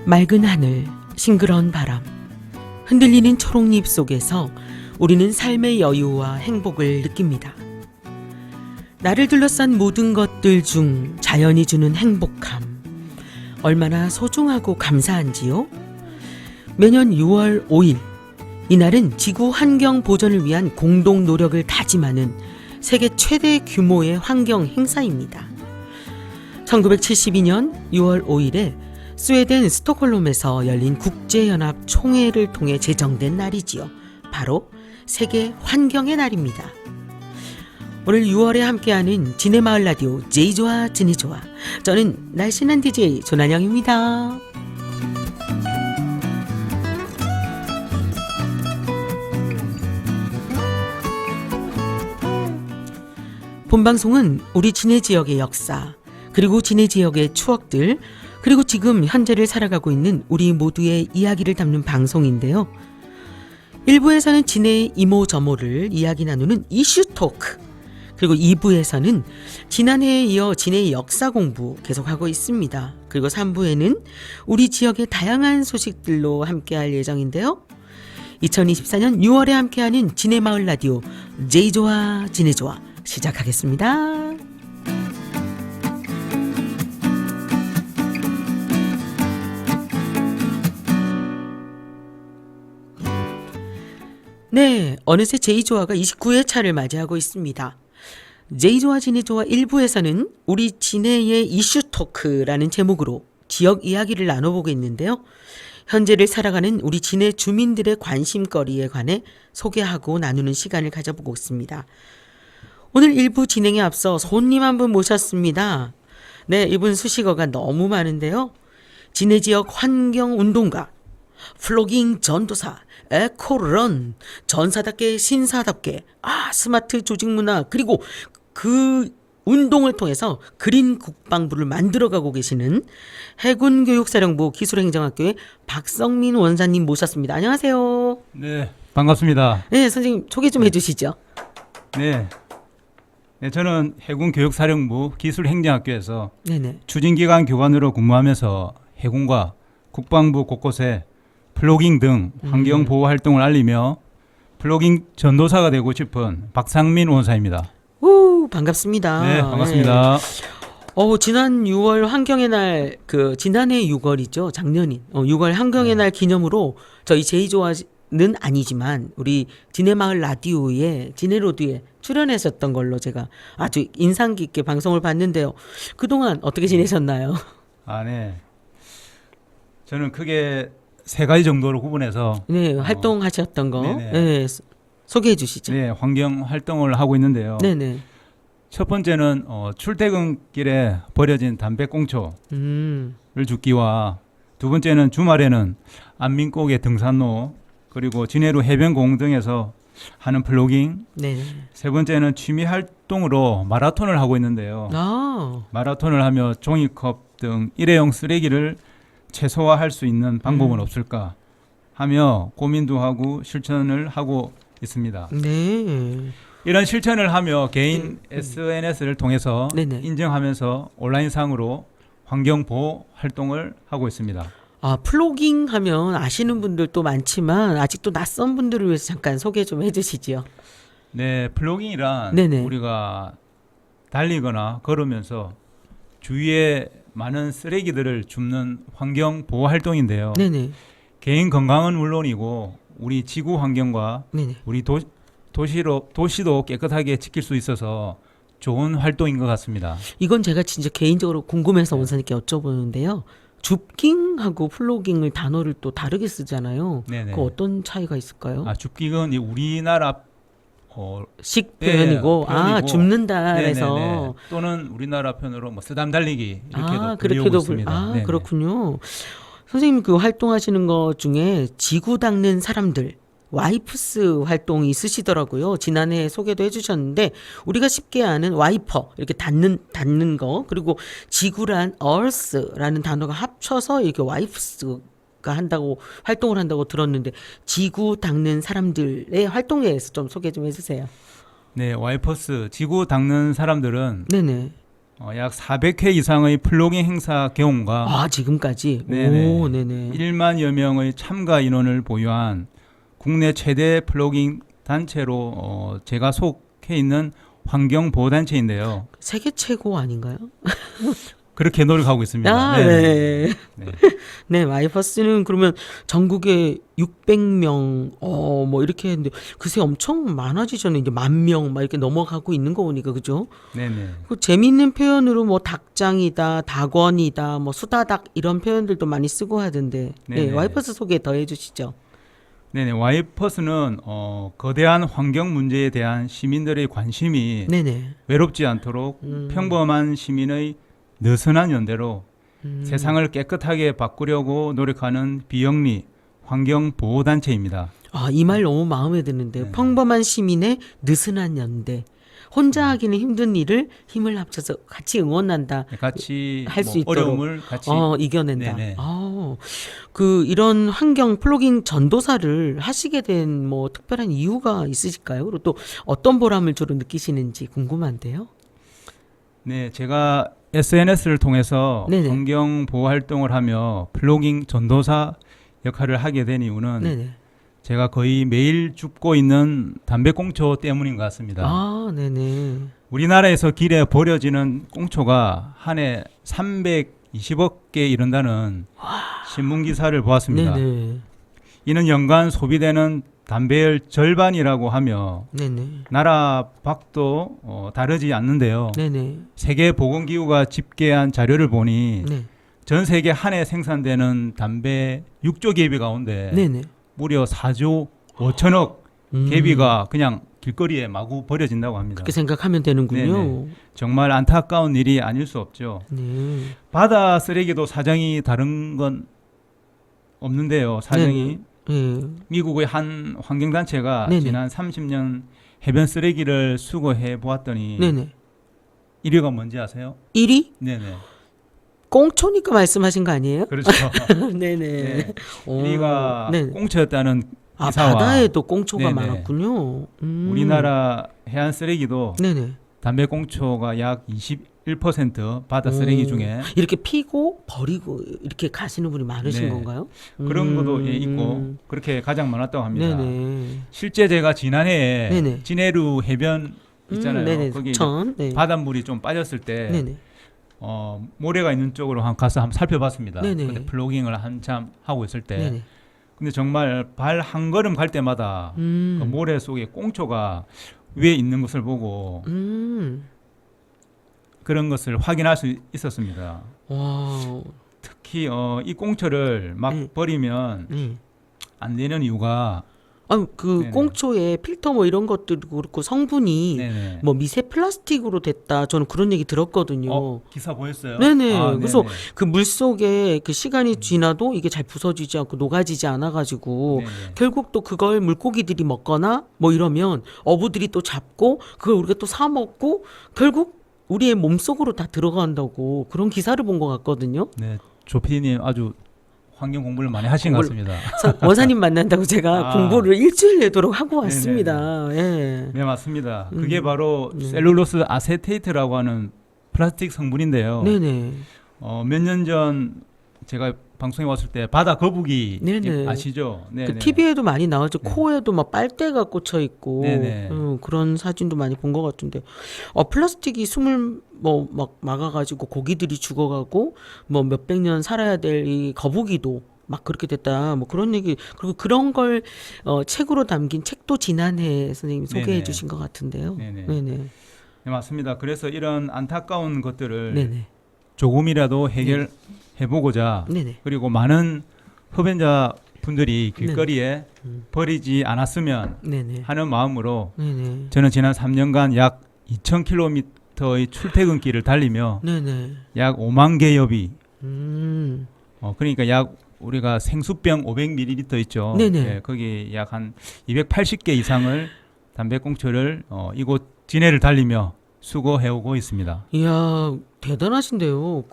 맑은 하늘, 싱그러운 바람, 흔들리는 초록잎 속에서 우리는 삶의 여유와 행복을 느낍니다. 나를 둘러싼 모든 것들 중 자연이 주는 행복함, 얼마나 소중하고 감사한지요? 매년 6월 5일, 이날은 지구 환경 보전을 위한 공동 노력을 다짐하는 세계 최대 규모의 환경 행사입니다. 1972년 6월 5일에 스웨덴 스톡홀름에서 열린 국제연합 총회를 통해 제정된 날이지요. 바로 세계 환경의 날입니다. 오늘 6월에 함께하는 지네마을 라디오 제이좋아 지네좋아, 저는 날씬한 DJ 조난영입니다. 본방송은 우리 진해 지역의 역사, 그리고 진해 지역의 추억들, 그리고 지금 현재를 살아가고 있는 우리 모두의 이야기를 담는 방송인데요. 1부에서는 진해의 이모저모를 이야기 나누는 이슈 토크, 그리고 2부에서는 지난해에 이어 진해의 역사 공부 계속하고 있습니다. 그리고 3부에는 우리 지역의 다양한 소식들로 함께할 예정인데요. 2024년 6월에 함께하는 진해마을 라디오 제이좋아 지네좋아 시작하겠습니다. 네, 어느새 제이좋아가 29회차를 맞이하고 있습니다. 제이좋아 지네좋아 1부에서는 우리 진해의 이슈 토크라는 제목으로 지역 이야기를 나눠보겠는데요. 현재를 살아가는 우리 진해 주민들의 관심거리에 관해 소개하고 나누는 시간을 가져보고 있습니다. 오늘 1부 진행에 앞서 손님 한 분 모셨습니다. 네, 이분 수식어가 너무 많은데요. 진해 지역 환경운동가, 플로깅 전도사, 에코런, 전사답게 신사답게, 스마트 조직문화, 그리고 그 운동을 통해서 그린 국방부를 만들어가고 계시는 해군교육사령부 기술행정학교의 박성민 원사님 모셨습니다. 안녕하세요. 네, 반갑습니다. 네, 선생님 소개 좀 해주시죠. 네, 저는 해군교육사령부 기술행정학교에서 네네. 추진기관 교관으로 근무하면서 해군과 국방부 곳곳에 플로깅 등 환경보호 활동을 알리며 플로깅 전도사가 되고 싶은 박상민 원사입니다. 오, 반갑습니다. 네, 반갑습니다. 네. 지난 6월 환경의 날, 지난해 6월이죠. 작년인 6월 환경의 날 기념으로 저희 제이좋아는 아니지만 우리 진해마을 라디오에 진해로드에 출연하셨던 걸로 제가 아주 인상 깊게 방송을 봤는데요. 그동안 어떻게 지내셨나요? 네. 저는 크게 세 가지 정도로 구분해서 네, 활동하셨던 거 네, 소개해 주시죠. 네, 환경 활동을 하고 있는데요. 네네. 첫 번째는 출퇴근길에 버려진 담배꽁초를 줍기와, 두 번째는 주말에는 안민곡의 등산로, 그리고 진해로 해변공원 등에서 하는 플로깅, 네. 세 번째는 취미 활동으로 마라톤을 하고 있는데요. 마라톤을 하며 종이컵 등 일회용 쓰레기를 최소화할 수 있는 방법은 없을까 하며 고민도 하고 실천을 하고 있습니다. 네. 이런 실천을 하며 개인 SNS를 통해서 네네. 인증하면서 온라인상으로 환경보호 활동을 하고 있습니다. 플로깅 하면 아시는 분들도 많지만 아직도 낯선 분들을 위해서 잠깐 소개 좀 해주시지요. 네, 플로깅이란 네네. 우리가 달리거나 걸으면서 주위에 많은 쓰레기들을 줍는 환경보호 활동인데요. 네네. 개인 건강은 물론이고 우리 지구 환경과 네네. 우리 도시도 깨끗하게 지킬 수 있어서 좋은 활동인 것 같습니다. 이건 제가 진짜 개인적으로 궁금해서 원사님께 여쭤보는데요. 줍깅하고 플로깅을 단어를 또 다르게 쓰잖아요. 네네. 그 어떤 차이가 있을까요? 줍깅은 우리나라 식 표현이고, 줍는다 해서 또는 우리나라 표현으로 쓰담 달리기 이렇게도 불리고 그렇게도 있습니다. 그렇군요. 선생님 그 활동하시는 것 중에 지구 닦는 사람들, 와이프스 활동이 있으시더라고요. 지난해 소개도 해주셨는데 우리가 쉽게 아는 와이퍼, 이렇게 닿는 거, 그리고 지구란 earth라는 단어가 합쳐서 이렇게 와이프스가 활동을 한다고 들었는데, 지구 닦는 사람들의 활동에 대해서 좀 소개 좀 해주세요. 네, 와이퍼스 지구 닦는 사람들은 네네. 약 400회 이상의 플로깅 행사 경험과 지금까지 네네. 오, 네네. 1만여 명의 참가 인원을 보유한 국내 최대 플로깅 단체로 제가 속해 있는 환경보호단체인데요. 세계 최고 아닌가요? 그렇게 노력하고 있습니다. 네. 네. 네, 와이퍼스는 그러면 전국에 600명, 뭐 이렇게 했는데, 글쎄 엄청 많아지잖아요. 이제 10,000명 막 이렇게 넘어가고 있는 거 보니까, 그죠? 네네. 그 재미있는 표현으로 뭐 닭장이다, 닭원이다, 뭐 수다닭 이런 표현들도 많이 쓰고 하던데, 네, 네네. 와이퍼스 소개 더 해주시죠. 네네. 와이퍼스는 거대한 환경 문제에 대한 시민들의 관심이 네네. 외롭지 않도록 평범한 시민의 느슨한 연대로 세상을 깨끗하게 바꾸려고 노력하는 비영리 환경보호단체입니다. 이 말 너무 마음에 드는데요. 네. 평범한 시민의 느슨한 연대. 혼자 하기는 힘든 일을 힘을 합쳐서 같이 응원한다. 같이 할수 있도록. 어려움을 같이 이겨낸다. 네네. 이런 환경 플로깅 전도사를 하시게 된 뭐 특별한 이유가 있으실까요? 그리고 또 어떤 보람을 주로 느끼시는지 궁금한데요. 네, 제가 SNS를 통해서 네네. 환경 보호 활동을 하며 플로깅 전도사 역할을 하게 된 이유는 네네. 제가 거의 매일 줍고 있는 담배꽁초 때문인 것 같습니다. 네네. 우리나라에서 길에 버려지는 꽁초가 한 해 320억 개 이른다는 신문 기사를 보았습니다. 네네. 이는 연간 소비되는 담배의 절반이라고 하며 네네. 나라 밖도 다르지 않는데요. 네네. 세계보건기구가 집계한 자료를 보니 네. 전 세계 한 해 생산되는 담배 6조 개비 가운데 네네. 무려 4조 5천억 개비가 그냥 길거리에 마구 버려진다고 합니다. 그렇게 생각하면 되는군요. 네네. 정말 안타까운 일이 아닐 수 없죠. 네. 바다 쓰레기도 사정이 다른 건 없는데요. 사정이 네. 미국의 한 환경단체가 네네. 지난 30년 해변 쓰레기를 수거해 보았더니 네네. 1위가 뭔지 아세요? 1위? 네네. 꽁초니까 말씀하신 거 아니에요? 그렇죠. 네네. 네. 오, 1위가 네. 꽁초였다는 기사와 바다에도 꽁초가 네네. 많았군요. 우리나라 해안 쓰레기도 네네. 담배 꽁초가 약 21% 바다 쓰레기 중에 이렇게 피고 버리고 이렇게 가시는 분이 많으신 네. 건가요? 그런 것도 있고 그렇게 가장 많았다고 합니다. 네네. 실제 제가 지난해에 네네. 진해루 해변 있잖아요. 네네. 거기 천. 네. 바닷물이 좀 빠졌을 때 네네. 모래가 있는 쪽으로 가서 한번 살펴봤습니다. 네네. 근데 플로깅을 한참 하고 있을 때 네네. 근데 정말 발 한 걸음 갈 때마다 그 모래 속에 꽁초가 위에 있는 것을 보고 그런 것을 확인할 수 있었습니다. 와. 특히 이 꽁초를 막 버리면 안 되는 이유가 네네. 꽁초에 필터 뭐 이런 것들도 그렇고 성분이 네네. 뭐 미세 플라스틱으로 됐다. 저는 그런 얘기 들었거든요. 기사 보였어요? 네네. 그래서 네네. 그 물 속에 그 시간이 지나도 이게 잘 부서지지 않고 녹아지지 않아가지고 네네. 결국 또 그걸 물고기들이 먹거나 뭐 이러면 어부들이 또 잡고 그걸 우리가 또 사 먹고 결국 우리의 몸 속으로 다 들어간다고 그런 기사를 본 것 같거든요. 네, 조피디님 아주 환경 공부를 많이 하신 것 같습니다. 원사님 만난다고 제가 공부를 일주일 내도록 하고 왔습니다. 예. 네, 맞습니다. 그게 바로 셀룰로스 아세테이트라고 하는 플라스틱 성분인데요. 네네. 몇 년 전 제가 방송에 왔을 때 바다 거북이 네네. 아시죠? 네, 그 TV에도 많이 나오죠. 네. 코에도 막 빨대가 꽂혀 있고 네네. 그런 사진도 많이 본 것 같은데 플라스틱이 숨을 뭐 막 막아가지고 고기들이 죽어가고 뭐 몇백 년 살아야 될 이 거북이도 막 그렇게 됐다 뭐 그런 얘기 그리고 그런 걸 책으로 담긴 책도 지난해 선생님이 소개해 네네. 주신 것 같은데요. 네네. 네네. 네, 맞습니다. 그래서 이런 안타까운 것들을 네네. 조금이라도 해결해보고자 네네. 그리고 많은 흡연자 분들이 길거리에 버리지 않았으면 네네. 하는 마음으로 네네. 저는 지난 3년간 약 2,000km의 출퇴근길을 달리며 네네. 약 5만 개엽이 음. 그러니까 약 우리가 생수병 500ml 있죠. 네네. 네, 거기 약 한 280개 이상을 담배꽁초를 이곳 진해를 달리며 수거해오고 있습니다. 이야 대단하신데요.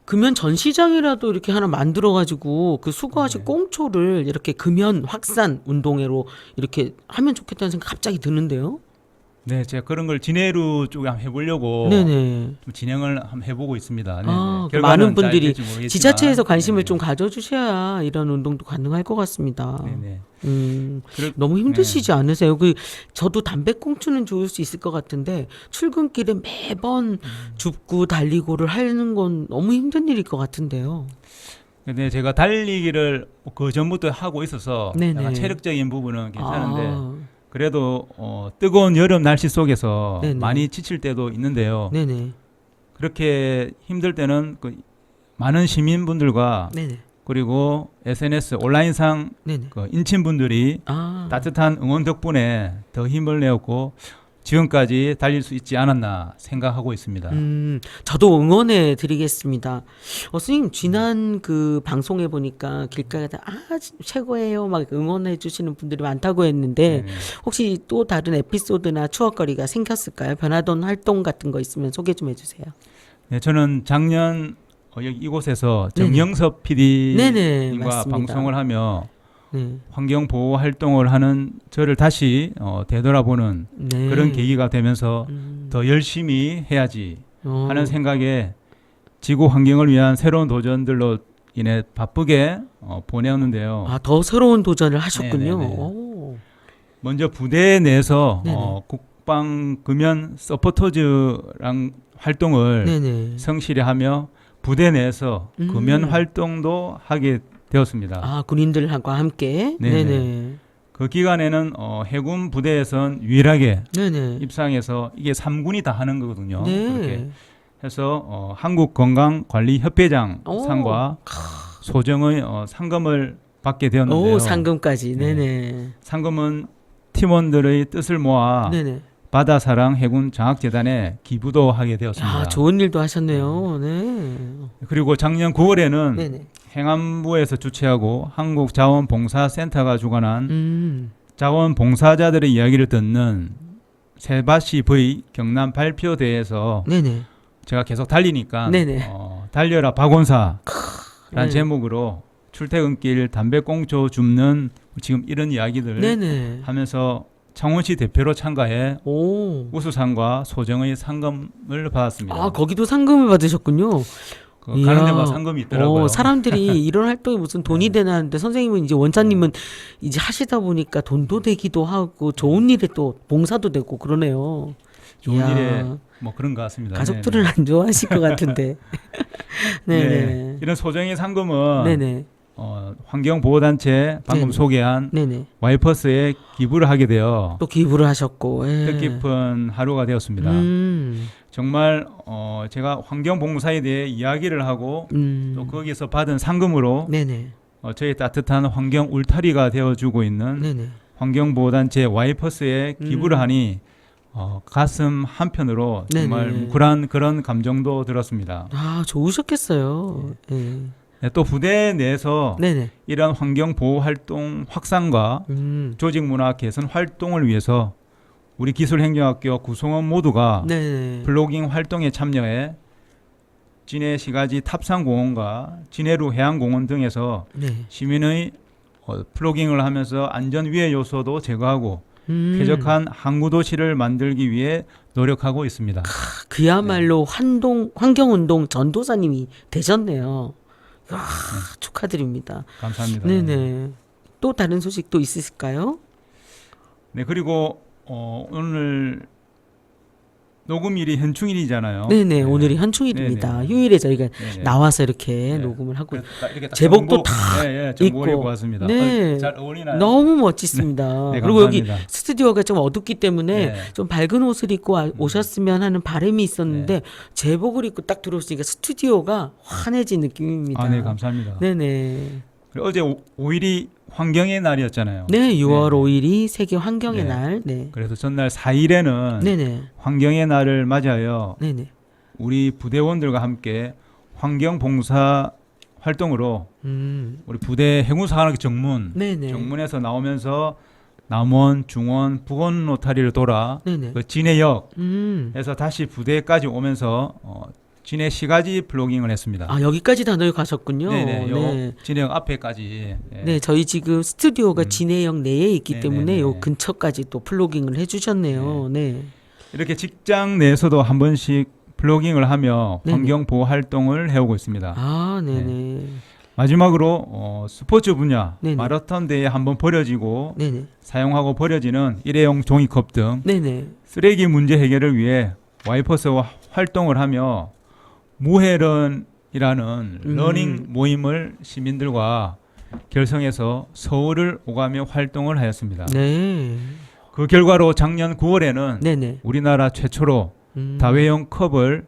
금연 전시장이라도 이렇게 하나 만들어가지고 그 수거하신 꽁초를 이렇게 금연 확산 운동회로 이렇게 하면 좋겠다는 생각 갑자기 드는데요. 네, 제가 그런 걸 진해루 쪽에 한번 해보려고 네네. 좀 진행을 한번 해보고 있습니다. 네, 아, 네. 많은 결과는 잘 분들이 될지 모르겠지만. 지자체에서 관심을 네, 좀 가져주셔야 이런 운동도 가능할 것 같습니다. 네, 네. 너무 힘드시지 않으세요? 저도 담배꽁초는 좋을 수 있을 것 같은데 출근길에 매번 줍고 달리고를 하는 건 너무 힘든 일일 것 같은데요. 근데 제가 달리기를 그 전부터 하고 있어서 네네. 약간 체력적인 부분은 괜찮은데 아, 그래도 뜨거운 여름 날씨 속에서 네네. 많이 지칠 때도 있는데요. 네네. 그렇게 힘들 때는 그 많은 시민분들과 네네. 그리고 SNS 온라인상 네네. 그 인친분들이 아, 따뜻한 응원 덕분에 더 힘을 내었고 지금까지 달릴 수 있지 않았나 생각하고 있습니다. 저도 응원해 드리겠습니다. 선생님, 지난 그 방송에 보니까 길가에다 최고예요. 막 응원해 주시는 분들이 많다고 했는데, 네. 혹시 또 다른 에피소드나 추억거리가 생겼을까요? 변하던 활동 같은 거 있으면 소개 좀 해주세요. 네, 저는 작년 여기 이곳에서 네네. 정영섭 네네, PD님과 맞습니다. 방송을 하며 네. 환경 보호 활동을 하는 저를 다시 되돌아보는 네. 그런 계기가 되면서 더 열심히 해야지 하는 생각에 지구 환경을 위한 새로운 도전들로 인해 바쁘게 보내었는데요. 아, 더 새로운 도전을 하셨군요. 네네네. 오. 먼저 부대 내에서 네네. 국방 금연 서포터즈랑 활동을 네네. 성실히 하며 부대 내에서 금연 음. 활동도 하게 되었습니다. 아, 군인들과 함께. 네네. 네네. 그 기간에는 해군 부대에선 유일하게 네네. 입상해서 이게 3군이 다 하는 거거든요. 네. 그렇게 해서 한국건강관리협회장 오. 상과 소정의 상금을 받게 되었는데요. 오, 상금까지. 네. 네네. 상금은 팀원들의 뜻을 모아 네네. 바다사랑 해군 장학재단에 기부도 하게 되었습니다. 아, 좋은 일도 하셨네요. 네. 그리고 작년 9월에는 네네. 행안부에서 주최하고 한국자원봉사센터가 주관한 음. 자원봉사자들의 이야기를 듣는 세바시 V 경남 발표대회에서 네네. 제가 계속 달리니까 네네. 달려라 박원사라는 네. 제목으로 출퇴근길 담배꽁초 줍는 지금 이런 이야기들 네네. 하면서 창원시 대표로 참가해 오. 우수상과 소정의 상금을 받았습니다. 아, 거기도 상금을 받으셨군요. 가는 이야. 데마다 상금이 있더라고요. 사람들이 이런 활동이 무슨 돈이 되나 하는데 선생님은 이제 원장님은 이제 하시다 보니까 돈도 되기도 하고 좋은 일에 또 봉사도 되고 그러네요. 좋은 이야. 일에 뭐 그런 것 같습니다. 가족들은 네네. 안 좋아하실 것 같은데. 네네. 네. 이런 소정의 상금은 네네. 환경보호단체 방금 네네. 소개한 네네. 와이퍼스에 기부를 하게 되어 또 기부를 하셨고. 예. 뜻깊은 하루가 되었습니다. 정말 제가 환경봉사에 대해 이야기를 하고 또 거기서 받은 상금으로 네네. 저희 따뜻한 환경 울타리가 되어주고 있는 네네. 환경보호단체 와이퍼스에 기부를 하니 가슴 한편으로 정말 네네. 뭉클한 그런 감정도 들었습니다. 아, 좋으셨겠어요. 예. 네, 또 부대 내에서 네네. 이러한 환경보호 활동 확산과 조직문화 개선 활동을 위해서 우리 기술행정학교 구성원 모두가 네네. 플로깅 활동에 참여해 진해 시가지 탑산공원과 진해루 해양공원 등에서 네. 시민의 플로깅을 하면서 안전 위해 요소도 제거하고 쾌적한 항구 도시를 만들기 위해 노력하고 있습니다. 그야말로 환경운동 전도사님이 되셨네요. 와, 축하드립니다. 감사합니다. 네네. 또 다른 소식도 있으실까요? 네, 그리고 오늘 녹음일이 현충일이잖아요. 네네. 오늘이 현충일입니다. 네네. 휴일에 저희가 네네. 나와서 이렇게 네. 녹음을 하고 이렇게 딱 제복도 다 정보 입고. 왔습니다. 네. 잘 어울리나요? 너무 멋지습니다. 네, 그리고 여기 감사합니다. 스튜디오가 좀 어둡기 때문에 네. 좀 밝은 옷을 입고 오셨으면 하는 바람이 있었는데 네. 제복을 입고 딱 들어오시니까 스튜디오가 환해진 느낌입니다. 아, 네, 감사합니다. 네네. 그리고 어제 5일이 환경의 날이었잖아요. 네, 6월 네. 5일이 세계 환경의 네. 날. 네. 그래서 전날 4일에는 네네. 환경의 날을 맞이하여 네네. 우리 부대원들과 함께 환경 봉사 활동으로 우리 부대 해군사관학교 정문 네네. 정문에서 나오면서 남원, 중원, 북원 로타리를 돌아 네네. 그 진해역에서 다시 부대까지 오면서 진해 시가지 플로깅을 했습니다. 아, 여기까지 단어에 가셨군요. 네네. 요 진해역 앞에까지. 예. 네, 저희 지금 스튜디오가 진해역 내에 있기 네네네. 때문에 요 근처까지 또 플로깅을 해주셨네요. 네. 이렇게 직장 내에서도 한 번씩 플로깅을 하며 네네. 환경 보호 활동을 해오고 있습니다. 아, 네네. 마지막으로 스포츠 분야 네네. 마라톤 대회에 한번 버려지고 네네. 사용하고 버려지는 일회용 종이컵 등 네네. 쓰레기 문제 해결을 위해 와이퍼스와 활동을 하며 무해런이라는 러닝 모임을 시민들과 결성해서 서울을 오가며 활동을 하였습니다. 네. 그 결과로 작년 9월에는 네네. 우리나라 최초로 다회용 컵을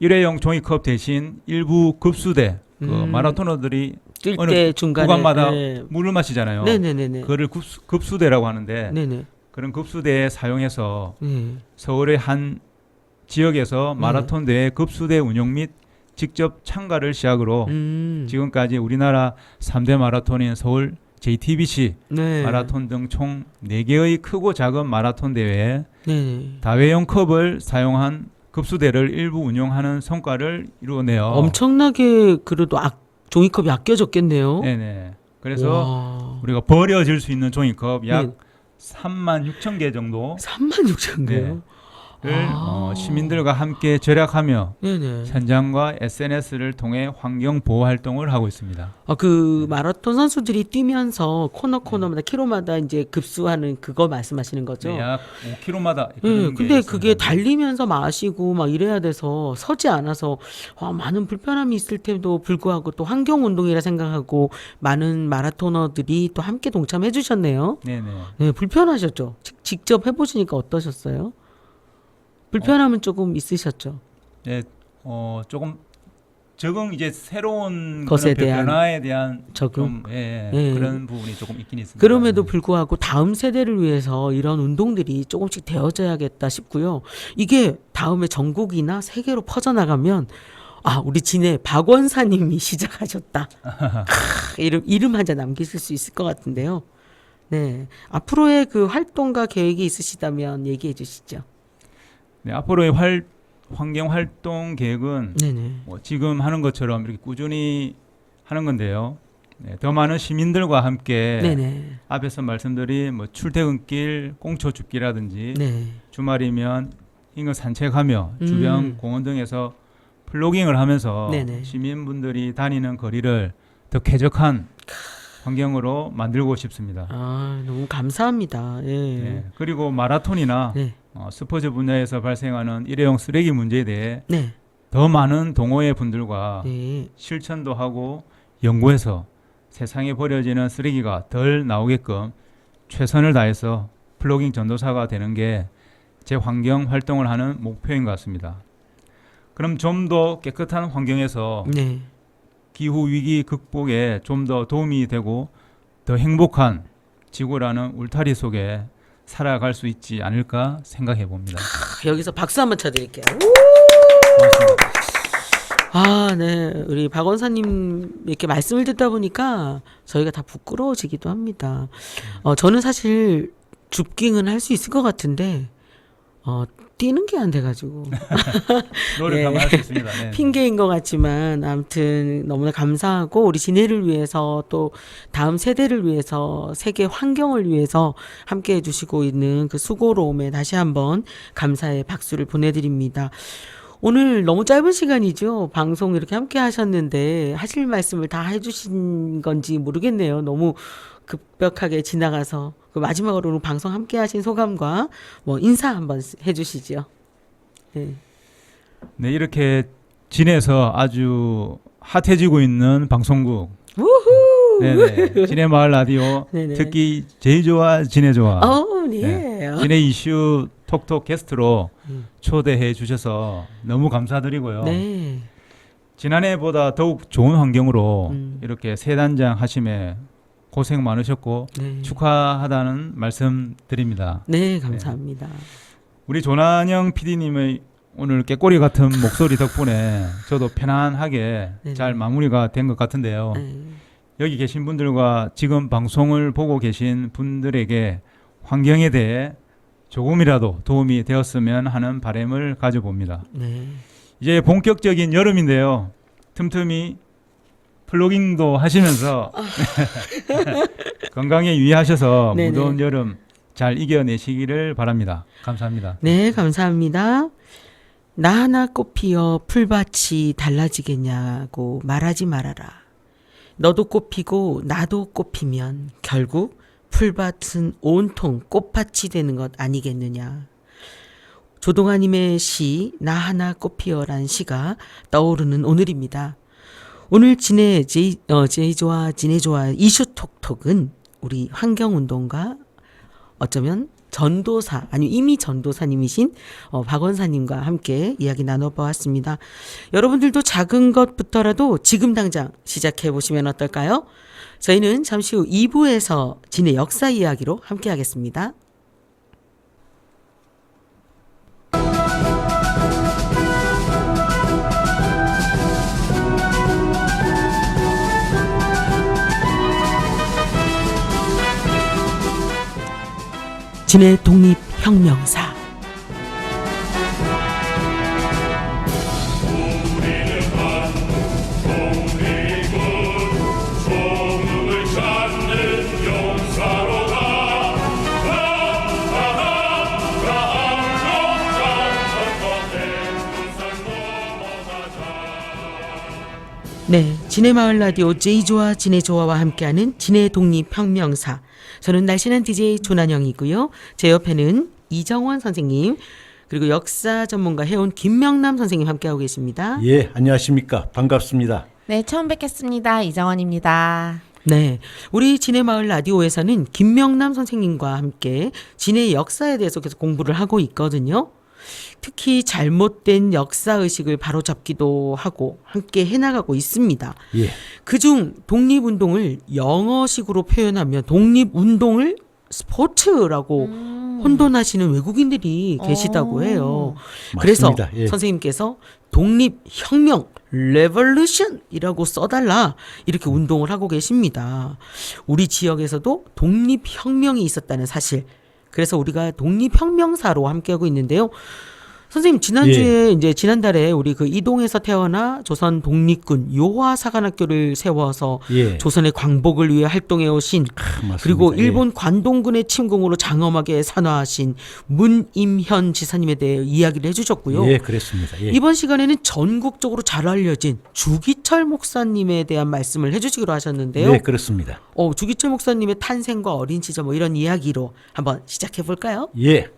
일회용 종이컵 대신 일부 급수대 그 마라토너들이 뛸 어느 때 중간에 구간마다 네. 물을 마시잖아요. 네네네네. 그거를 급수대라고 하는데 네네. 그런 급수대에 사용해서 네. 서울의 한 지역에서 마라톤 대회 급수대 운영 및 직접 참가를 시작으로 지금까지 우리나라 3대 마라톤인 서울 JTBC 네. 마라톤 등 총 4개의 크고 작은 마라톤 대회에 네. 다회용 컵을 사용한 급수대를 일부 운영하는 성과를 이루어내요. 엄청나게 그래도 종이컵이 아껴졌겠네요. 네네. 그래서 와. 우리가 버려질 수 있는 종이컵 약 네. 36,000개 정도 36,000개요? 를 시민들과 함께 절약하며 네네. 현장과 SNS를 통해 환경 보호 활동을 하고 있습니다. 아, 그 마라톤 선수들이 뛰면서 코너마다 킬로마다 이제 급수하는 그거 말씀하시는 거죠? 네, 약 5km마다. 네, 근데 그게 달리면서 마시고 막 이래야 돼서 서지 않아서 많은 불편함이 있을 때도 불구하고 또 환경 운동이라 생각하고 많은 마라토너들이 또 함께 동참해 주셨네요. 네네. 네, 불편하셨죠? 직접 해보시니까 어떠셨어요? 불편함은 조금 있으셨죠? 네, 조금 적응 이제 새로운 것에 그런 대한 변화에 대한 적응? 좀 네. 그런 부분이 조금 있긴 있습니다. 그럼에도 불구하고 다음 세대를 위해서 이런 운동들이 조금씩 되어져야겠다 싶고요. 이게 다음에 전국이나 세계로 퍼져나가면 우리 진해 박원사님이 시작하셨다. 이름 한 자 남기실 수 있을 것 같은데요. 네, 앞으로의 그 활동과 계획이 있으시다면 얘기해 주시죠. 네, 앞으로의 환경 활동 계획은 네네. 지금 하는 것처럼 이렇게 꾸준히 하는 건데요. 네, 더 많은 시민들과 함께 네네. 앞에서 말씀드린 출퇴근길 꽁초줍기라든지 네. 주말이면 인근 산책하며 주변 공원 등에서 플로깅을 하면서 네네. 시민분들이 다니는 거리를 더 쾌적한 환경으로 만들고 싶습니다. 너무 감사합니다. 예. 네, 그리고 마라톤이나 네. 스포츠 분야에서 발생하는 일회용 쓰레기 문제에 대해 네. 더 많은 동호회 분들과 네. 실천도 하고 연구해서 세상에 버려지는 쓰레기가 덜 나오게끔 최선을 다해서 플로깅 전도사가 되는 게 제 환경 활동을 하는 목표인 것 같습니다. 그럼 좀 더 깨끗한 환경에서 네. 기후 위기 극복에 좀 더 도움이 되고 더 행복한 지구라는 울타리 속에 살아갈 수 있지 않을까 생각해 봅니다. 여기서 박수 한번 쳐드릴게요. 고맙습니다. 네. 우리 박원사님 이렇게 말씀을 듣다 보니까 저희가 다 부끄러워지기도 합니다. 저는 사실 줍깅은 할 수 있을 것 같은데, 뛰는 게 안 돼가지고. 노력하면 할 수 있습니다. 네. 핑계인 것 같지만 아무튼 너무나 감사하고 우리 진해를 위해서 또 다음 세대를 위해서 세계 환경을 위해서 함께 해주시고 있는 그 수고로움에 다시 한번 감사의 박수를 보내드립니다. 오늘 너무 짧은 시간이죠. 방송 이렇게 함께 하셨는데 하실 말씀을 다 해주신 건지 모르겠네요. 너무 급격하게 지나가서 그 마지막으로 오늘 방송 함께 하신 소감과 인사 한번 해주시죠. 네. 네, 이렇게 진해에서 아주 핫해지고 있는 방송국. 우후! 네네. 진해 마을 라디오 네네. 특히 제일 좋아 진해 좋아. 네. 네. 진해 이슈 톡톡 게스트로 초대해 주셔서 너무 감사드리고요. 네. 지난해보다 더욱 좋은 환경으로 이렇게 새 단장 하심에 고생 많으셨고 네. 축하하다는 말씀 드립니다. 네, 감사합니다. 우리 조난영 PD님의 오늘 깨꼬리 같은 목소리 덕분에 저도 편안하게 네네. 잘 마무리가 된 것 같은데요. 네. 여기 계신 분들과 지금 방송을 보고 계신 분들에게 환경에 대해 조금이라도 도움이 되었으면 하는 바람을 가져봅니다. 네. 이제 본격적인 여름인데요. 틈틈이 플로깅도 하시면서 건강에 유의하셔서 네네. 무더운 여름 잘 이겨내시기를 바랍니다. 감사합니다. 네, 감사합니다. 나 하나 꽃 피어 풀밭이 달라지겠냐고 말하지 말아라. 너도 꽃 피고 나도 꽃 피면 결국 풀밭은 온통 꽃밭이 되는 것 아니겠느냐. 조동아님의 시 나 하나 꽃 피어란 시가 떠오르는 오늘입니다. 오늘 제이조와 지네조와 이슈톡톡은 우리 환경운동가 어쩌면 전도사 아니 이미 전도사님이신 박원사님과 함께 이야기 나눠보았습니다. 여러분들도 작은 것부터라도 지금 당장 시작해 보시면 어떨까요? 저희는 잠시 후 2부에서 진의 역사 이야기로 함께 하겠습니다. 진의 독립혁명사 네, 진의 마을 라디오 제이조와 지네조아와 함께하는 진의 독립혁명사. 저는 날씬한 DJ 조난영이고요. 제 옆에는 이정원 선생님 그리고 역사 전문가 해온 김명남 선생님 함께하고 계십니다. 예, 안녕하십니까. 반갑습니다. 네, 처음 뵙겠습니다. 이정원입니다. 네, 우리 진의 마을 라디오에서는 김명남 선생님과 함께 진의 역사에 대해서 계속 공부를 하고 있거든요. 특히 잘못된 역사의식을 바로잡기도 하고 함께 해나가고 있습니다. 예. 그중 독립운동을 영어식으로 표현하면 독립운동을 스포츠라고 혼돈하시는 외국인들이 계시다고 해요. 그래서 맞습니다. 예. 선생님께서 독립혁명 레볼루션이라고 써달라 이렇게 운동을 하고 계십니다. 우리 지역에서도 독립혁명이 있었다는 사실, 그래서 우리가 독립혁명사로 함께하고 있는데요. 선생님 지난주에 이제 지난달에 우리 그 이동에서 태어나 조선 독립군 요화사관학교를 세워서 조선의 광복을 위해 활동해 오신 그리고 일본 관동군의 침공으로 장엄하게 산화하신 문임현 지사님에 대해 이야기를 해주셨고요. 예, 그렇습니다. 예. 이번 시간에는 전국적으로 잘 알려진 주기철 목사님에 대한 말씀을 해주시기로 하셨는데요. 네, 그렇습니다. 주기철 목사님의 탄생과 어린 시절 뭐 이런 이야기로 한번 시작해 볼까요? 예.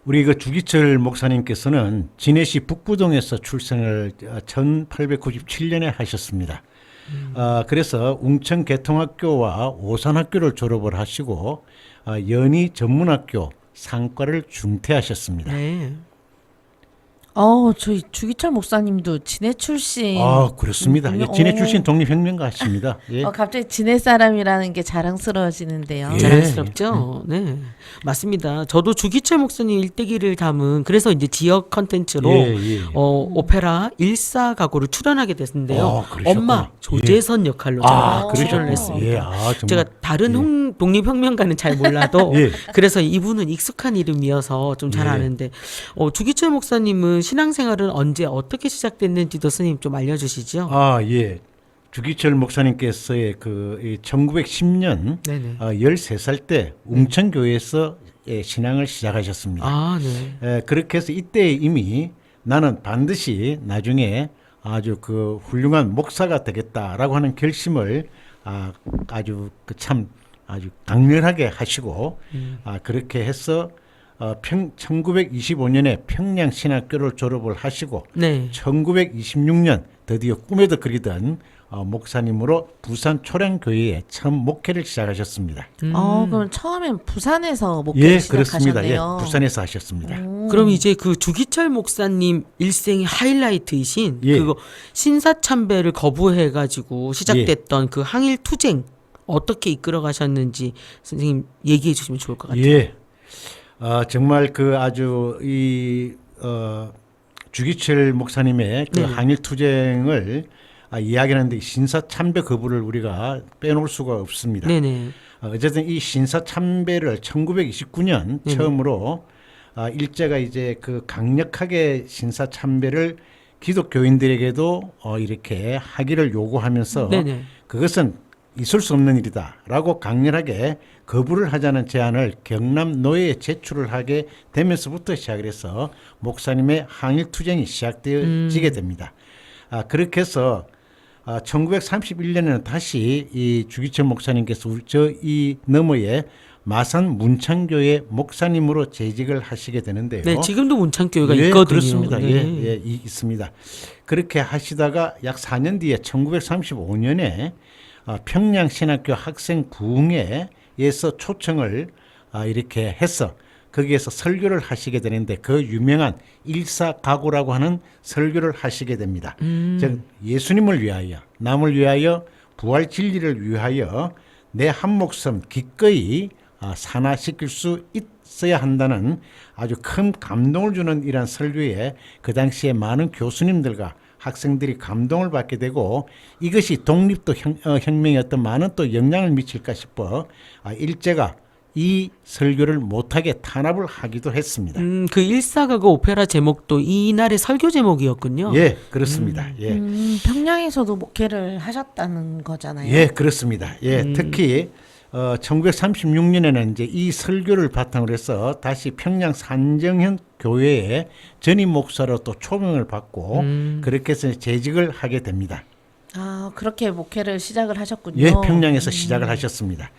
우리 그 주기철 목사님께서는 진해시 북부동에서 출생을 1897년에 하셨습니다. 그래서 웅천개통학교와 오산학교를 졸업을 하시고 연희 전문학교 상과를 중퇴하셨습니다. 네. 저희 주기철 목사님도 진해 출신. 그렇습니다. 예, 진해 출신 독립혁명가십니다. 예. 갑자기 진해 사람이라는 게 자랑스러워지는데요. 예. 자랑스럽죠. 네, 맞습니다. 저도 주기철 목사님 일대기를 담은 그래서 이제 지역 컨텐츠로 오페라 일사가고를 출연하게 됐는데요. 엄마 조재선 역할로 제가 출연을 했습니다. 제가 다른 독립혁명가는 잘 몰라도 그래서 이분은 익숙한 이름이어서 좀 잘 아는데 주기철 목사님은 신앙생활은 언제 어떻게 시작됐는지도 스님 좀 알려주시죠. 예. 주기철 목사님께서의 1910년 13살 때 웅천교회에서 신앙을 시작하셨습니다. 그렇게 해서 이때 이미 나는 반드시 나중에 아주 훌륭한 목사가 되겠다라고 하는 결심을 아주 강렬하게 하시고 그렇게 해서 1925년에 평양신학교를 졸업을 하시고 1926년 드디어 꿈에도 그리던 목사님으로 부산 초량교회에 처음 목회를 시작하셨습니다. 그럼 처음엔 부산에서 목회를 시작하셨네요. 그렇습니다. 예, 부산에서 하셨습니다. 그럼 이제 그 주기철 목사님 일생의 하이라이트이신 그거 신사참배를 거부해가지고 시작됐던 그 항일 투쟁 어떻게 이끌어 가셨는지 선생님 얘기해 주시면 좋을 것 같아요. 예. 정말 아주 주기철 목사님의 항일 투쟁을 이야기하는데 신사참배 거부를 우리가 빼놓을 수가 없습니다. 어쨌든 이 신사참배를 1929년 처음으로 일제가 이제 그 강력하게 신사 참배를 기독교인들에게도 이렇게 하기를 요구하면서 네네. 그것은 있을 수 없는 일이다라고 강렬하게 거부를 하자는 제안을 경남 노예에 제출을 하게 되면서부터 시작을 해서 목사님의 항일 투쟁이 시작되어지게 됩니다. 그렇게 해서 1931년에는 다시 이 주기철 목사님께서 이 너머에 마산 문창교회 목사님으로 재직을 하시게 되는데요. 네, 지금도 문창교회가 예, 있거든요. 그렇습니다. 네. 예, 있습니다. 그렇게 하시다가 약 4년 뒤에 1935년에 평양 신학교 학생 부흥회에서 초청을 이렇게 해서 거기에서 설교를 하시게 되는데 그 유명한 일사가구라고 하는 설교를 하시게 됩니다. 즉 예수님을 위하여, 남을 위하여, 부활 진리를 위하여 내 한 목숨 기꺼이 산화시킬 수 있어야 한다는 아주 큰 감동을 주는 이러한 설교에 그 당시에 많은 교수님들과 학생들이 감동을 받게 되고 이것이 독립도 혁명의 어떤 많은 또 영향을 미칠까 싶어 일제가 이 설교를 못하게 탄압을 하기도 했습니다. 그 일사가구 오페라 제목도 이날의 설교 제목이었군요. 예, 그렇습니다. 예. 평양에서도 목회를 하셨다는 거잖아요. 예, 그렇습니다. 예, 특히 1936년에는 이제 이 설교를 바탕으로 해서 다시 평양 산정현 교회에 전임 목사로 또 초명을 받고 그렇게 해서 재직을 하게 됩니다. 그렇게 목회를 시작을 하셨군요. 예, 평양에서 시작을 하셨습니다.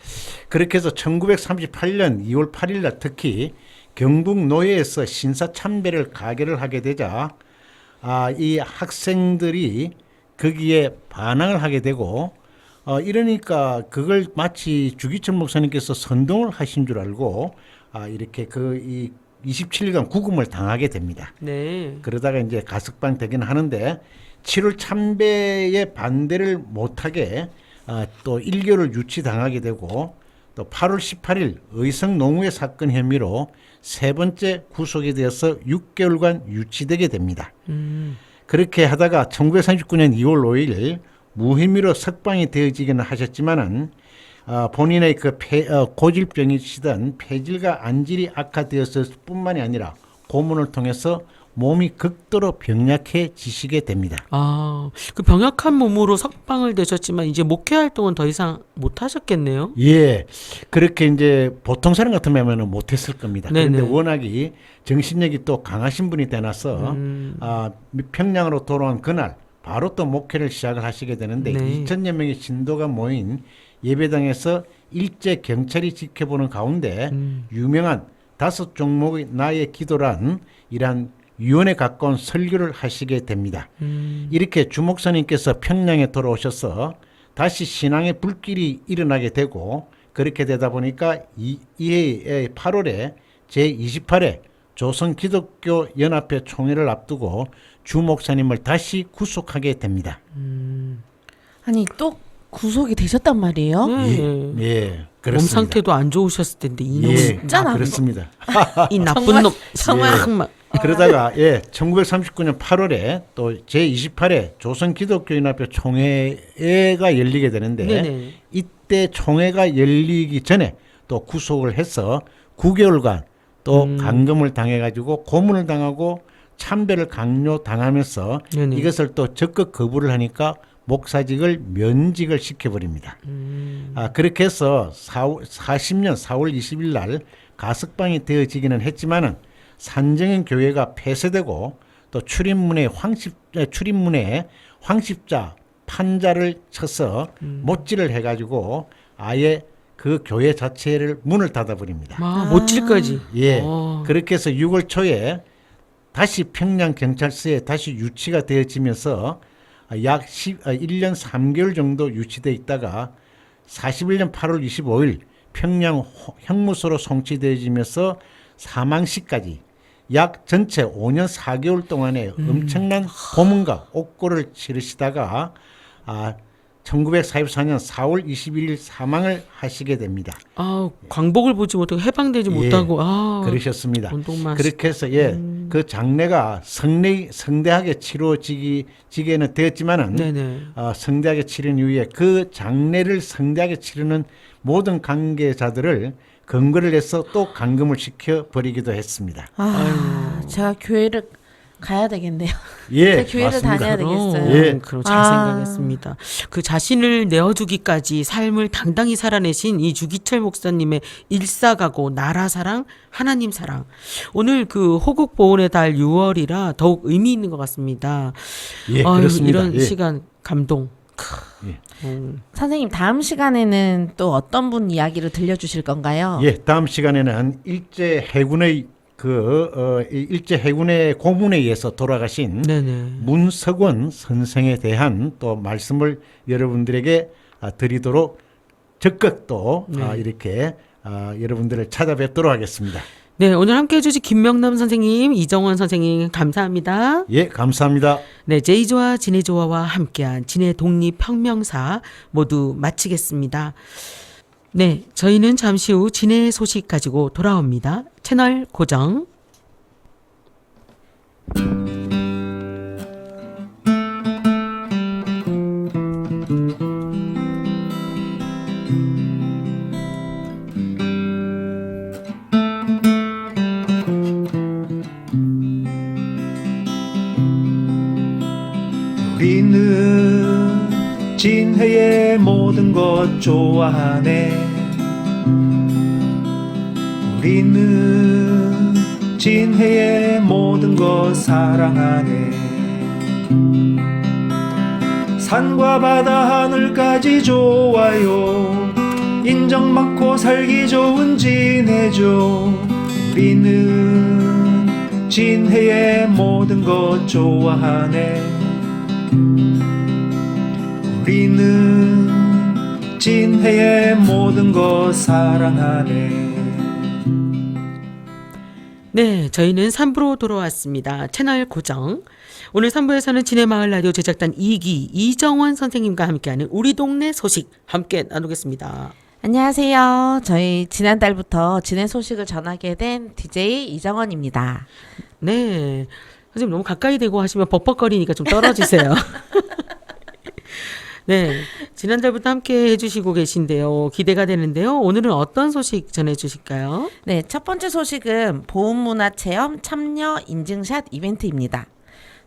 그렇게 해서 1938년 2월 8일 날 특히 경북 노예에서 신사 참배를 가결을 하게 되자 이 학생들이 거기에 반항을 하게 되고 이러니까 그걸 마치 주기철 목사님께서 선동을 하신 줄 알고 이렇게 이 27일간 구금을 당하게 됩니다. 네. 그러다가 이제 가석방 되긴 하는데 7월 참배에 반대를 못하게 또 1개월을 유치당하게 되고 또 8월 18일 의성 농우회 사건 혐의로 세 번째 구속이 되어서 6개월간 유치되게 됩니다. 그렇게 하다가 1939년 2월 5일 무혐의로 석방이 되어지기는 하셨지만은 본인의 그 고질병이시던 폐질과 안질이 악화되었을 뿐만이 아니라 고문을 통해서 몸이 극도로 병약해지시게 됩니다. 그 병약한 몸으로 석방을 되셨지만 이제 목회 활동은 더 이상 못 하셨겠네요. 예, 그렇게 이제 보통 사람 같으면 못했을 겁니다. 네네. 그런데 워낙이 정신력이 또 강하신 분이 되나서 평양으로 돌아온 그날 바로 또 목회를 시작을 하시게 되는데 네. 2,000여 명의 신도가 모인 예배당에서 일제 경찰이 지켜보는 가운데 유명한 5종목의 나의 기도란 이러한 유언에 가까운 설교를 하시게 됩니다. 이렇게 주 목사님께서 평양에 돌아오셔서 다시 신앙의 불길이 일어나게 되고 그렇게 되다 보니까 이해 8월에 제28회 조선기독교연합회 총회를 앞두고 주 목사님을 다시 구속하게 됩니다. 아니 또 구속이 되셨단 말이에요? 네. 예, 그렇습니다. 몸 상태도 안 좋으셨을 텐데 이놈 예, 진짜 그렇습니다. 이 나쁜 놈 정말 그러다가 1939년 8월에 또 제28회 조선기독교연합회 총회가 열리게 되는데 네네. 이때 총회가 열리기 전에 또 구속을 해서 9개월간 또 감금을 당해가지고 고문을 당하고 참배를 강요당하면서 네네. 이것을 또 적극 거부를 하니까 목사직을 면직을 시켜버립니다. 그렇게 해서 40년 4월 20일 날 가석방이 되어지기는 했지만은 산정현 교회가 폐쇄되고 또 출입문에 황십자 판자를 쳐서 못질을 해가지고 아예 그 교회 자체를 문을 닫아버립니다. 못질까지. 예, 그렇게 해서 6월 초에 다시 평양 경찰서에 다시 유치가 되어지면서 약 1년 3개월 정도 유치되어 있다가 41년 8월 25일 평양 형무소로 송치되어지면서 사망시까지 약 전체 5년 4개월 동안에 엄청난 고문과 옥고를 치르시다가 1944년 4월 21일 사망을 하시게 됩니다. 광복을 보지 못하고 해방되지 못하고 그러셨습니다. 운동만 그렇게 해서 그 장례가 성대하게 치러지기는 되었지만은 네네. 성대하게 치른 이후에 그 장례를 성대하게 치르는 모든 관계자들을 근거를 내서 또 감금을 시켜 버리기도 했습니다. 제가 교회를 가야 되겠네요. 예, 교회를 맞습니다. 다녀야 되겠어요. 예. 잘 생각했습니다. 그 자신을 내어주기까지 삶을 당당히 살아내신 이 주기철 목사님의 일사각오, 나라 사랑, 하나님 사랑. 오늘 그 호국 보훈의 달 6월이라 더욱 의미 있는 것 같습니다. 예, 그렇습니다. 이런 예. 시간 감동. 예. 선생님 다음 시간에는 또 어떤 분 이야기를 들려주실 건가요? 예, 다음 시간에는 일제 해군의 일제 해군의 고문에 의해서 돌아가신 네네. 문석원 선생에 대한 또 말씀을 여러분들에게 드리도록 적극 또 이렇게 여러분들을 찾아뵙도록 하겠습니다. 네, 오늘 함께 해주신 김명남 선생님, 이정원 선생님 감사합니다. 예, 감사합니다. 네, 제이조와 진해조화와 함께한 진해 독립혁명사 모두 마치겠습니다. 네, 저희는 잠시 후 진해 소식 가지고 돌아옵니다. 채널 고정. 우리는 진해의 모든 것 좋아하네. 우리는 진해의 모든 것 사랑하네. 산과 바다 하늘까지 좋아요. 인정받고 살기 좋은 진해죠. 우리는 진해의 모든 것 좋아하네. 우리는 진해의 모든 것 사랑하네. 네, 저희는 3부로 돌아왔습니다. 채널 고정. 오늘 3부에서는 진해마을 라디오 제작단 2기 이정원 선생님과 함께하는 우리 동네 소식 함께 나누겠습니다. 안녕하세요. 저희 지난달부터 진해 소식을 전하게 된 DJ 이정원입니다. 네, 선생님 너무 가까이 대고 하시면 벅벅거리니까 좀 떨어지세요. 네, 지난달부터 함께 해주시고 계신데요. 기대가 되는데요. 오늘은 어떤 소식 전해주실까요? 네, 첫 번째 소식은 보훈문화체험 참여 인증샷 이벤트입니다.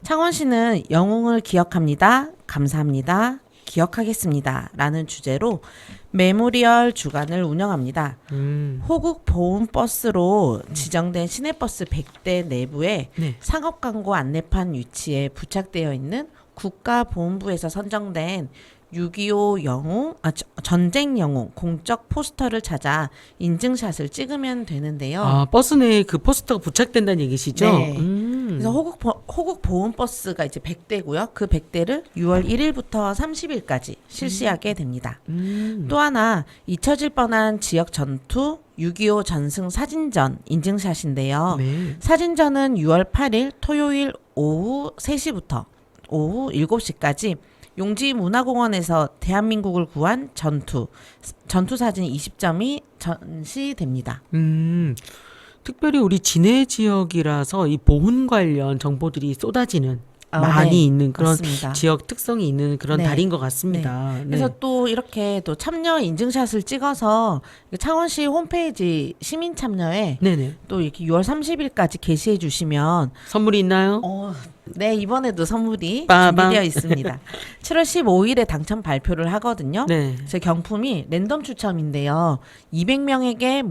창원시는 영웅을 기억합니다. 감사합니다. 기억하겠습니다. 라는 주제로 메모리얼 주간을 운영합니다. 호국 보훈버스로 지정된 시내버스 100대 내부에 네. 상업광고 안내판 위치에 부착되어 있는 국가보훈부에서 선정된 6.25 영웅, 전쟁 영웅 공적 포스터를 찾아 인증샷을 찍으면 되는데요. 아, 버스 내에 그 포스터가 부착된다는 얘기시죠? 네. 그래서 호국 보훈버스가 이제 100대고요. 그 100대를 6월 1일부터 30일까지 실시하게 됩니다. 또 하나 잊혀질 뻔한 지역 전투 6.25 전승 사진전 인증샷인데요. 네. 사진전은 6월 8일 토요일 오후 3시부터 오후 7시까지 용지문화공원에서 대한민국을 구한 전투 사진 20점이 전시됩니다. 특별히 우리 진해 지역이라서 이 보훈 관련 정보들이 쏟아지는 많이 네, 있는 그런 맞습니다. 지역 특성이 있는 그런 네. 달인 것 같습니다. 네. 그래서 또 이렇게 또 참여 인증샷을 찍어서 창원시 홈페이지 시민 참여에 네네. 또 이렇게 6월 30일까지 게시해 주시면 선물이 있나요? 네, 이번에도 선물이 빠밤. 준비되어 있습니다. 7월 15일에 당첨 발표를 하거든요. 네. 제 경품이 랜덤 추첨인데요. 200명에게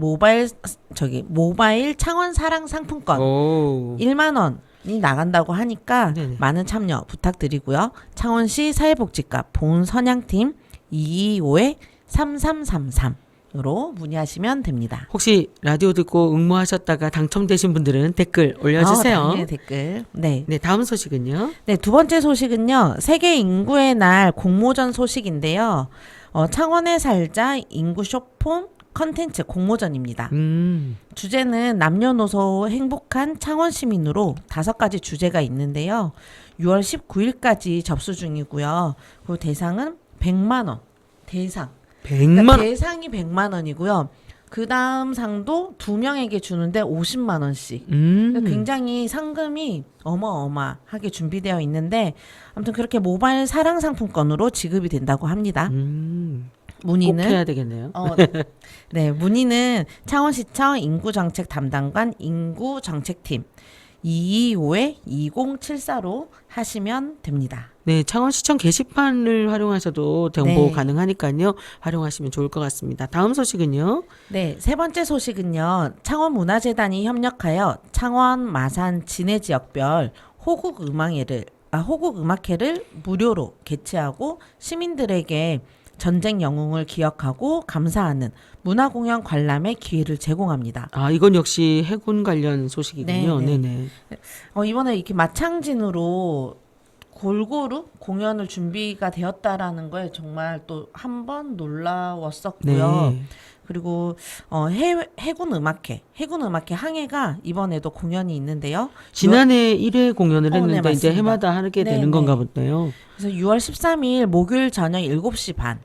모바일 창원 사랑 상품권 오. 1만 원이 나간다고 하니까 네네. 많은 참여 부탁드리고요. 창원시 사회복지과 보훈선양팀 225-3333으로 문의하시면 됩니다. 혹시 라디오 듣고 응모하셨다가 당첨되신 분들은 댓글 올려주세요. 네, 댓글. 네. 네, 다음 소식은요. 네, 두 번째 소식은요. 세계 인구의 날 공모전 소식인데요. 창원에 살자 인구 쇼폼 컨텐츠 공모전입니다. 주제는 남녀노소 행복한 창원 시민으로 5가지 주제가 있는데요. 6월 19일까지 접수 중이고요. 그 대상은 100만 원. 대상. 100만 그러니까 대상이 100만 원이고요. 그 다음 상도 2명에게 주는데 50만 원씩. 그러니까 굉장히 상금이 어마어마하게 준비되어 있는데 아무튼 그렇게 모바일 사랑 상품권으로 지급이 된다고 합니다. 문의는 꼭 해야 되겠네요. 네, 문의는 창원시청 인구정책 담당관 인구정책팀 225-2074로 하시면 됩니다. 네, 창원시청 게시판을 활용하셔도 정보 네. 가능하니까요. 활용하시면 좋을 것 같습니다. 다음 소식은요. 네, 세 번째 소식은요. 창원문화재단이 협력하여 창원, 마산, 진해 지역별 호국 음악회를 무료로 개최하고 시민들에게 전쟁 영웅을 기억하고 감사하는 문화공연 관람의 기회를 제공합니다. 아, 이건 역시 해군 관련 소식이군요. 네, 네. 네네. 이번에 이렇게 마창진으로 골고루 공연을 준비가 되었다라는 거에 정말 또 한 번 놀라웠었고요. 네. 그리고 해군 음악회 항해가 이번에도 공연이 있는데요. 지난해 1회 공연을 네, 했는데 이제 맞습니다. 해마다 하게 네, 되는 네. 건가 보네요. 그래서 6월 13일 목요일 저녁 7시 반,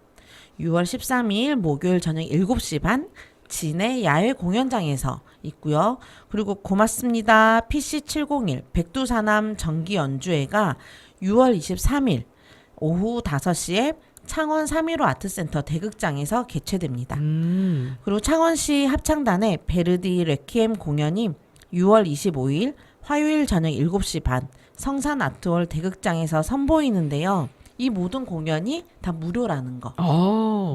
6월 13일 목요일 저녁 7시 반 진해 야외 공연장에서 있고요. 그리고 고맙습니다. PC701 백두산암 정기 연주회가 6월 23일 오후 5시에 창원 315 아트센터 대극장에서 개최됩니다. 그리고 창원시 합창단의 베르디 레퀴엠 공연이 6월 25일 화요일 저녁 7시 반 성산 아트홀 대극장에서 선보이는데요. 이 모든 공연이 다 무료라는 거.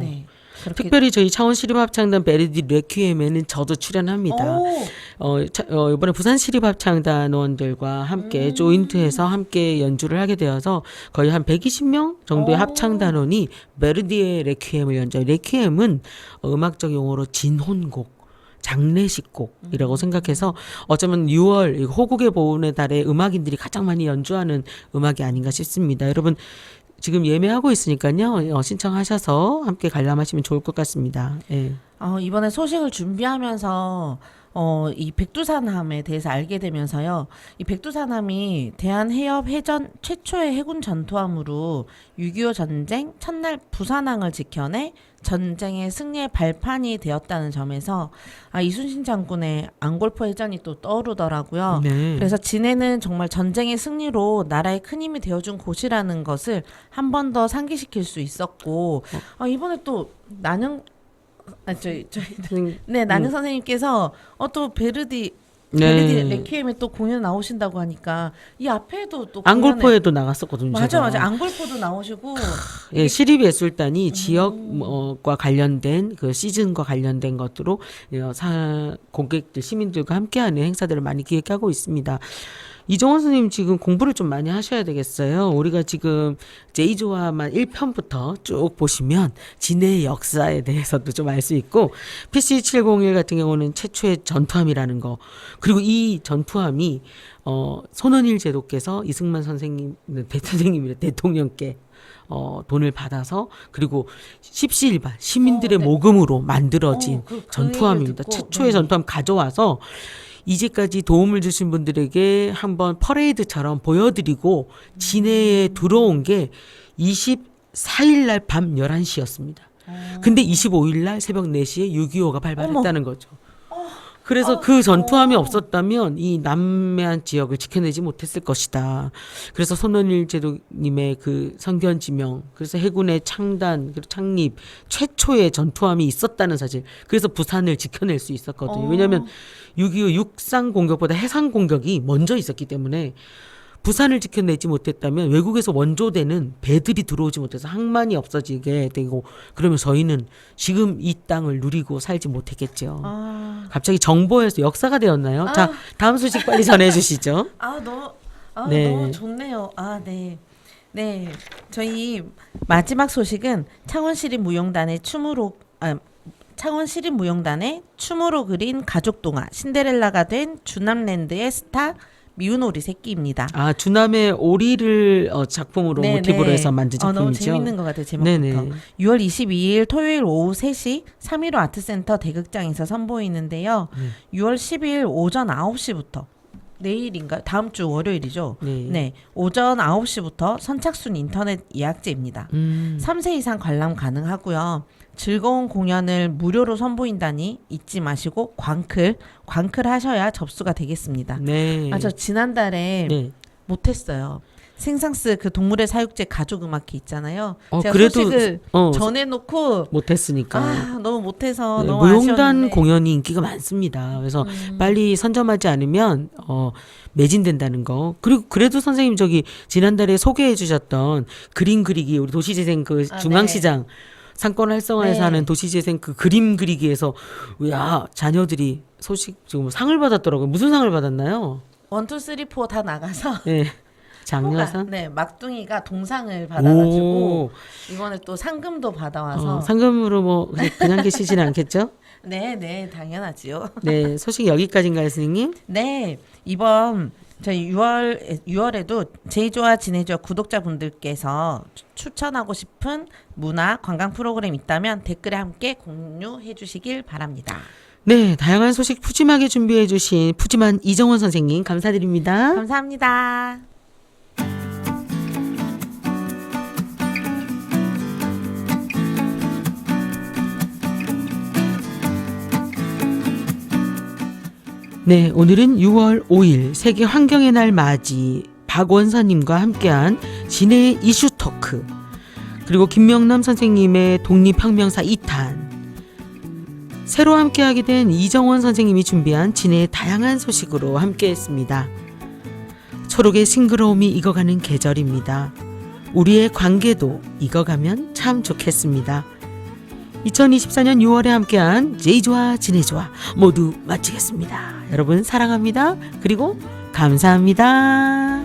네. 그렇게 특별히 저희 창원시립합창단 베르디 레퀴엠에는 저도 출연합니다. 이번에 부산시립합창단원들과 함께 조인트해서 함께 연주를 하게 되어서 거의 한 120명 정도의 합창단원이 베르디의 레퀴엠을 연주해요. 레퀴엠은 음악적 용어로 진혼곡, 장례식곡이라고 생각해서 어쩌면 6월 호국의 보훈의 달에 음악인들이 가장 많이 연주하는 음악이 아닌가 싶습니다. 여러분 지금 예매하고 있으니까요. 신청하셔서 함께 관람하시면 좋을 것 같습니다. 예. 이번에 소식을 준비하면서 이 백두산함에 대해서 알게 되면서요. 이 백두산함이 대한해협 해전 최초의 해군 전투함으로 6.25 전쟁 첫날 부산항을 지켜내 전쟁의 승리의 발판이 되었다는 점에서 이순신 장군의 앙골포 해전이 또 떠오르더라고요. 네. 그래서 진해는 정말 전쟁의 승리로 나라의 큰 힘이 되어준 곳이라는 것을 한 번 더 상기시킬 수 있었고 이번에 또 난영 난영 선생님께서 또 베르디 레퀴엠에 또 공연 나오신다고 하니까 이 앞에도 또 앙골포에도 나갔었거든요. 맞아 제가. 앙골포도 나오시고 예, 시립예술단이 지역과 관련된 그 시즌과 관련된 것으로 고객들 시민들과 함께하는 행사들을 많이 기획하고 있습니다. 이정원 선생님 지금 공부를 좀 많이 하셔야 되겠어요. 우리가 지금 제이조화만 1편부터 쭉 보시면 진해의 역사에 대해서도 좀 알 수 있고 PC701 같은 경우는 최초의 전투함이라는 거 그리고 이 전투함이 손원일 제도께서 이승만 대통령께 돈을 받아서 그리고 십시일반 시민들의 모금으로 만들어진 전투함입니다. 최초의 전투함 가져와서 이제까지 도움을 주신 분들에게 한번 퍼레이드처럼 보여드리고 진해에 들어온 게 24일 날 밤 11시였습니다. 근데 25일 날 새벽 4시에 6.25가 발발했다는 거죠. 그래서 그 전투함이 없었다면 이 남해안 지역을 지켜내지 못했을 것이다. 그래서 손원일 제도님의 그 성견지명, 그래서 해군의 창단, 그리고 창립, 최초의 전투함이 있었다는 사실. 그래서 부산을 지켜낼 수 있었거든요. 왜냐하면 6.25 육상 공격보다 해상 공격이 먼저 있었기 때문에 부산을 지켜내지 못했다면 외국에서 원조되는 배들이 들어오지 못해서 항만이 없어지게 되고 그러면 저희는 지금 이 땅을 누리고 살지 못했겠죠. 갑자기 정보에서 역사가 되었나요? 자, 다음 소식 빨리 전해주시죠. 너무 좋네요. 네. 저희 마지막 소식은 창원시립무용단의 춤으로 그린 가족 동화 신데렐라가 된 주남랜드의 스타 미운오리 새끼입니다. 주남의 오리를 작품으로 모티브로 해서 만든 작품이죠. 너무 재밌는 것 같아요. 제목부터. 네네. 6월 22일 토요일 오후 3시 315 아트센터 대극장에서 선보이는데요. 6월 10일 오전 9시부터 내일인가요? 다음 주 월요일이죠. 네. 오전 9시부터 선착순 인터넷 예약제입니다. 3세 이상 관람 가능하고요. 즐거운 공연을 무료로 선보인다니 잊지 마시고 광클 하셔야 접수가 되겠습니다. 네. 저 지난달에 못했어요. 생상스 그 동물의 사육제 가족 음악회 있잖아요. 제가 그래도 소식을 전해놓고 못했으니까. 너무 못해서 네, 너무 무용단 아쉬웠는데. 공연이 인기가 많습니다. 그래서 빨리 선점하지 않으면 매진된다는 거. 그리고 그래도 선생님 저기 지난달에 소개해 주셨던 그림 그리기 우리 도시재생 그 중앙시장 상권 활성화에서 하는 도시재생 그 그림 그리기에서 야 자녀들이 소식 지금 상을 받았더라고요. 무슨 상을 받았나요? 1, 2, 3, 4 다 나가서 네. 장려상? 네, 막둥이가 동상을 받아가지고 이번에 또 상금도 받아와서 상금으로 뭐 그냥 계시지는 않겠죠? 네, 당연하지요. 네, 소식 여기까지인가요, 선생님? 네, 이번 저희 6월에도 제이조와 지네조와 구독자분들께서 추천하고 싶은 문화 관광 프로그램 있다면 댓글에 함께 공유해 주시길 바랍니다. 네, 다양한 소식 푸짐하게 준비해 주신 푸짐한 이정원 선생님 감사드립니다. 감사합니다. 네, 오늘은 6월 5일 세계 환경의 날 맞이 박원서님과 함께한 진해의 이슈 토크 그리고 김명남 선생님의 독립혁명사 2탄 새로 함께하게 된 이정원 선생님이 준비한 진해의 다양한 소식으로 함께했습니다. 초록의 싱그러움이 익어가는 계절입니다. 우리의 관계도 익어가면 참 좋겠습니다. 2024년 6월에 함께한 제이조와 진해조와 모두 마치겠습니다. 여러분 사랑합니다. 그리고 감사합니다.